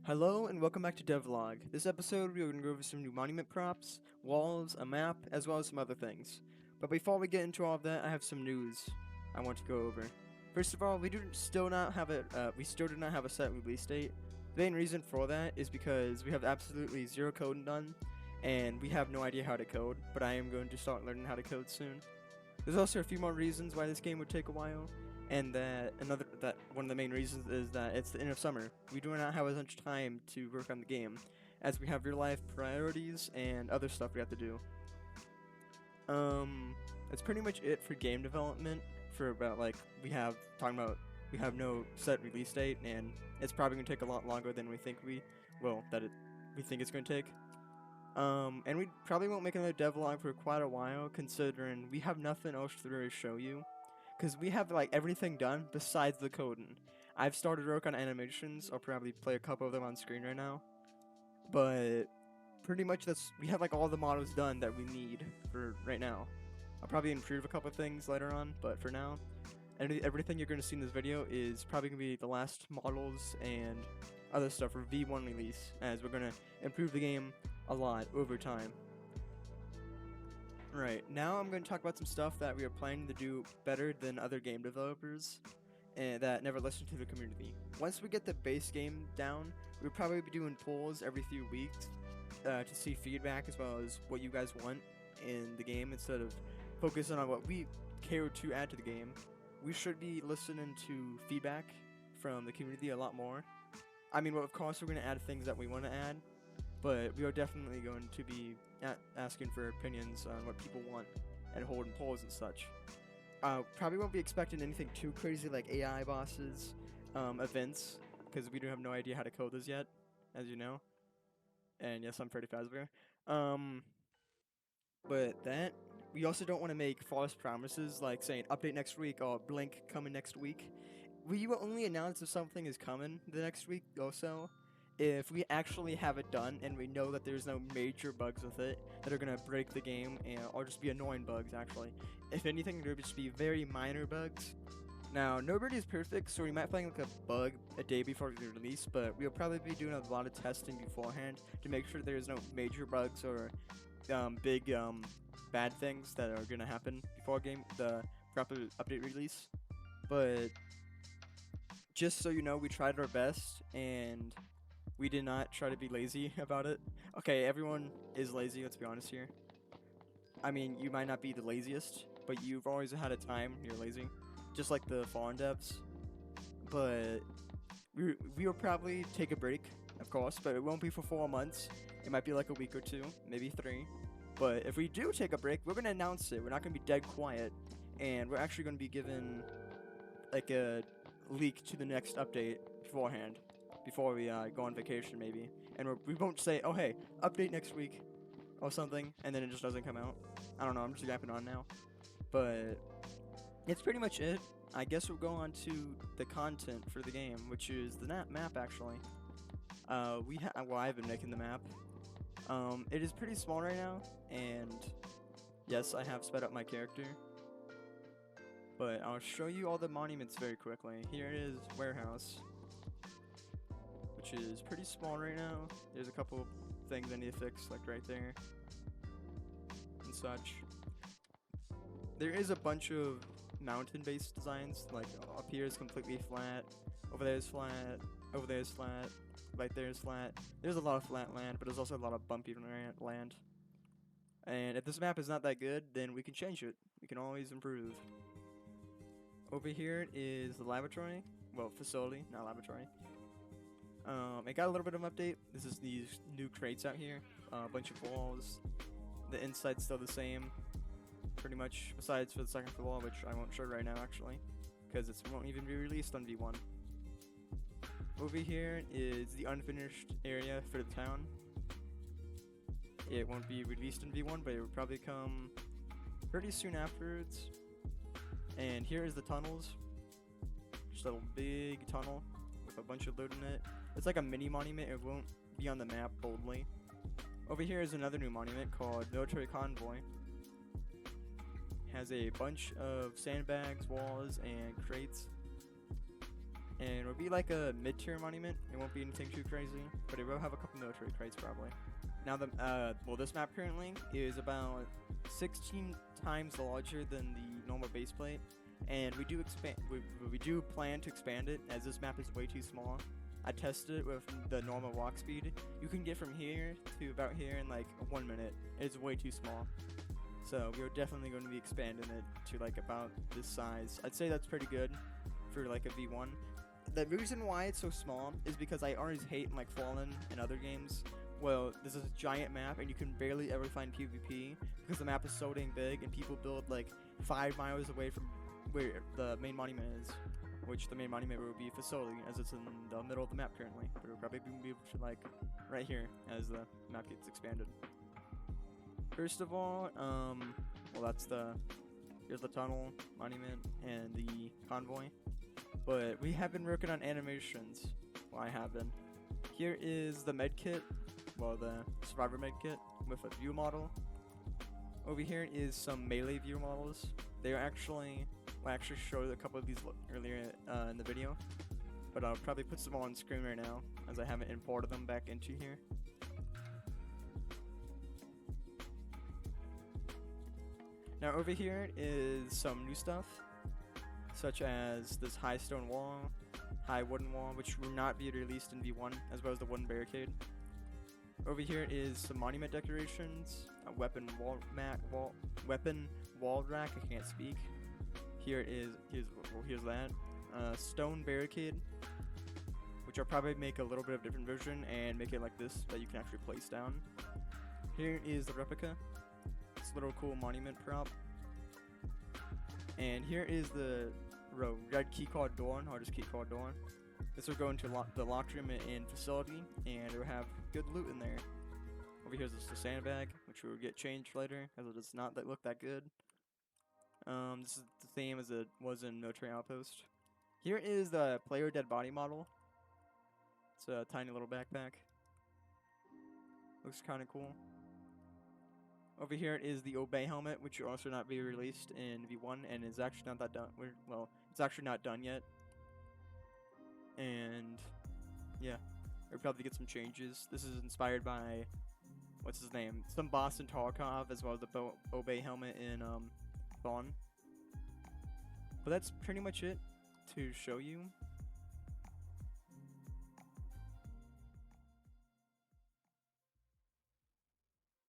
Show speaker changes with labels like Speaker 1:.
Speaker 1: Hello and welcome back to Devlog. This episode we are going to go over some new monument props, walls, a map, as well as some other things. But before we get into all of that, I have some news I want to go over. First of all, we still do not have a set release date. The main reason for that is because we have absolutely zero coding done, and we have no idea how to code. But I am going to start learning how to code soon. There's also a few more reasons why this game would take a while, and that one of the main reasons is that it's the end of summer. We do not have as much time to work on the game, as we have real life priorities and other stuff we have to do. That's pretty much it for game development. For about we have no set release date, and it's probably gonna take a lot longer than we think we think it's gonna take. And we probably won't make another devlog for quite a while, considering we have nothing else to really show you. Because we have everything done besides the coding. I've started work on animations. I'll probably play a couple of them on screen right now. But pretty much we have all the models done that we need for right now. I'll probably improve a couple of things later on, but for now, everything you're going to see in this video is probably going to be the last models and other stuff for V1 release, as we're going to improve the game a lot over time. Right, now I'm going to talk about some stuff that we are planning to do better than other game developers and that never listen to the community. Once we get the base game down, we'll probably be doing polls every few weeks to see feedback as well as what you guys want in the game instead of focusing on what we care to add to the game. We should be listening to feedback from the community a lot more. I mean, well, of course, we're going to add things that we want to add, but we are definitely going to be asking for opinions on what people want and holding polls and such. Probably won't be expecting anything too crazy like AI bosses, events, because we do have no idea how to code this yet, as you know. And yes, I'm Freddy Fazbear. But we also don't want to make false promises like saying update next week or Blink coming next week. We will only announce if something is coming the next week also if we actually have it done and we know that there's no major bugs with it that are going to break the game or just be annoying bugs. Actually, if anything, there would just be very minor bugs. Now, nobody is perfect, so we might find a bug a day before the release, but we'll probably be doing a lot of testing beforehand to make sure there's no major bugs or big bad things that are going to happen before the proper update release. But just so you know, we tried our best and we did not try to be lazy about it. Okay, everyone is lazy, let's be honest here. I mean, you might not be the laziest, but you've always had a time you're lazy. Just like the foreign devs. But we will probably take a break, of course, but it won't be for 4 months. It might be like a week or 2, maybe 3. But if we do take a break, we're going to announce it. We're not going to be dead quiet. And we're actually going to be given a leak to the next update beforehand. Before we go on vacation, maybe. And we won't say, oh hey, update next week or something, and then it just doesn't come out. I don't know, I'm just yapping on now. But it's pretty much it. I guess we'll go on to the content for the game, which is the map actually. I've been making the map. It is pretty small right now, and yes, I have sped up my character. But I'll show you all the monuments very quickly. Here it is, warehouse, which is pretty small right now. There's a couple things I need to fix, like right there and such. There is a bunch of mountain-based designs, like up here is completely flat, over there is flat, over there is flat, right there is flat. There's a lot of flat land, but there's also a lot of bumpy land. And if this map is not that good, then we can change it. We can always improve. Over here is the laboratory, well, facility, not laboratory. It got a little bit of an update. This is these new crates out here, a bunch of walls. The inside's still the same, pretty much, besides for the second floor, which I won't show right now actually, because it won't even be released on V1. Over here is the unfinished area for the town. It won't be released in V1, but it will probably come pretty soon afterwards. And here is the tunnels. Just a little big tunnel with a bunch of loot in it. It's like a mini monument. It won't be on the map boldly. Over here is another new monument called Military Convoy. It has a bunch of sandbags, walls, and crates. and it'll be like a mid-tier monument. It won't be anything too crazy, but it will have a couple military crates probably. Now well, this map currently is about 16 times larger than the normal base plate, and we do plan to expand it as this map is way too small. I tested it with the normal walk speed. You can get from here to about here in like 1 minute. It's way too small. So we are definitely going to be expanding it to like about this size. I'd say that's pretty good for like a V1. The reason why it's so small is because I always hate like Fallen and other games. Well, this is a giant map and you can barely ever find PvP because the map is so dang big and people build like 5 miles away from where the main monument is. Which the main monument will be facility as it's in the middle of the map currently. But it'll probably be able to like right here as the map gets expanded. First of all, well here's the tunnel, monument, and the convoy. But we have been working on animations. Well, I have been. Here is the med kit, well the survivor med kit with a view model. Over here is some melee view models. They are actually, I actually showed a couple of these earlier in the video, but I'll probably put some on screen right now as I haven't imported them back into here. Now over here is some new stuff, such as this high stone wall, high wooden wall, which will not be released in V1, as well as the wooden barricade. Over here is some monument decorations, a weapon wall rack. I can't speak. Here's that stone barricade, which I'll probably make a little bit of different version and make it like this that you can actually place down. Here is the replica. It's a little cool monument prop. And here is the red keycard door, or just keycard door. This will go into the locked room and facility, and it will have good loot in there. Over here is the sandbag, which will get changed later, as it does not look that good. This is the same as it was in Military Outpost. Here is the player dead body model. It's a tiny little backpack. Looks kind of cool. Over here is the Obey helmet, which will also not be released in V1, and is actually not that done. Well, it's actually not done yet. And yeah, we'll probably get some changes. This is inspired by what's his name? Some boss in Tarkov, as well as the Obey helmet in Thawne. But that's pretty much it to show you.